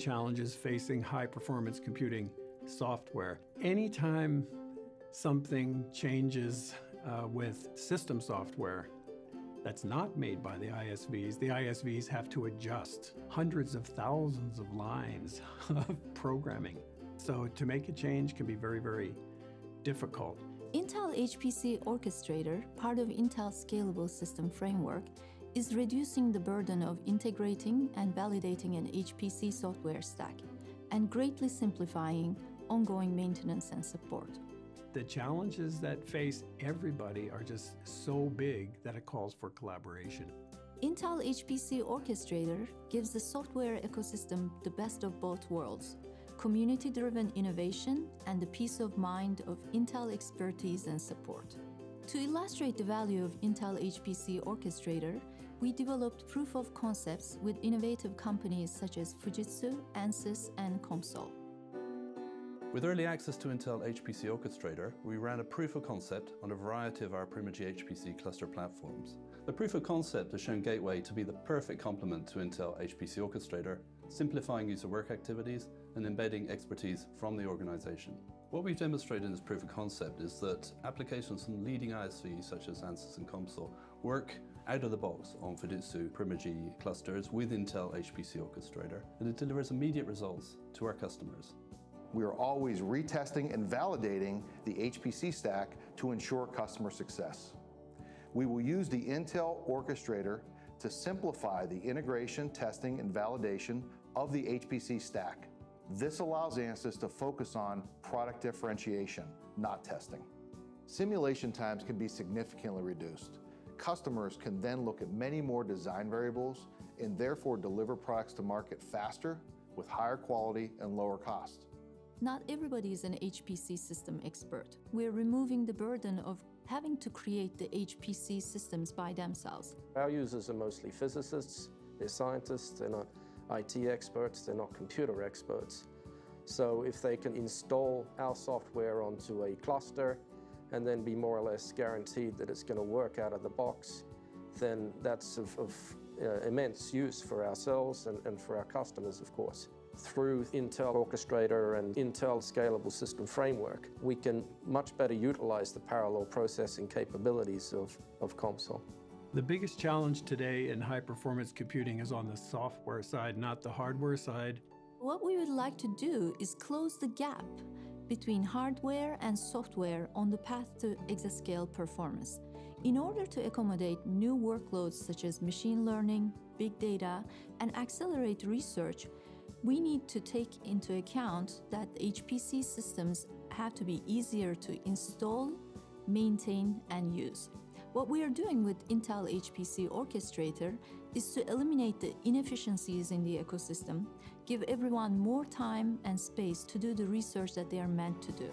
challenges facing high-performance computing software. Anytime something changes with system software that's not made by the ISVs have to adjust hundreds of thousands of lines of programming. So to make a change can be very, very difficult. Intel HPC Orchestrator, part of Intel's Scalable System Framework, is reducing the burden of integrating and validating an HPC software stack and greatly simplifying ongoing maintenance and support. The challenges that face everybody are just so big that it calls for collaboration. Intel HPC Orchestrator gives the software ecosystem the best of both worlds: community-driven innovation and the peace of mind of Intel expertise and support. To illustrate the value of Intel HPC Orchestrator, we developed proof of concepts with innovative companies such as Fujitsu, Ansys, and COMSOL. With early access to Intel HPC Orchestrator, we ran a proof of concept on a variety of our Primergy HPC cluster platforms. The proof of concept has shown Gateway to be the perfect complement to Intel HPC Orchestrator, simplifying user work activities and embedding expertise from the organization. What we've demonstrated in this proof of concept is that applications from leading ISVs such as Ansys and COMSOL work out of the box on Fujitsu Primergy clusters with Intel HPC Orchestrator, and it delivers immediate results to our customers. We are always retesting and validating the HPC stack to ensure customer success. We will use the Intel Orchestrator to simplify the integration, testing, and validation of the HPC stack. This allows Ansys to focus on product differentiation, not testing. Simulation times can be significantly reduced. Customers can then look at many more design variables and therefore deliver products to market faster with higher quality and lower cost. Not everybody is an HPC system expert. We're removing the burden of having to create the HPC systems by themselves. Our users are mostly physicists, they're scientists, they're not IT experts, they're not computer experts. So if they can install our software onto a cluster and then be more or less guaranteed that it's going to work out of the box, then that's of immense use for ourselves and for our customers, of course. Through Intel Orchestrator and Intel Scalable System Framework, we can much better utilize the parallel processing capabilities of COMSOL. The biggest challenge today in high-performance computing is on the software side, not the hardware side. What we would like to do is close the gap between hardware and software on the path to exascale performance. In order to accommodate new workloads such as machine learning, big data, and accelerate research, we need to take into account that HPC systems have to be easier to install, maintain, and use. What we are doing with Intel HPC Orchestrator is to eliminate the inefficiencies in the ecosystem, give everyone more time and space to do the research that they are meant to do.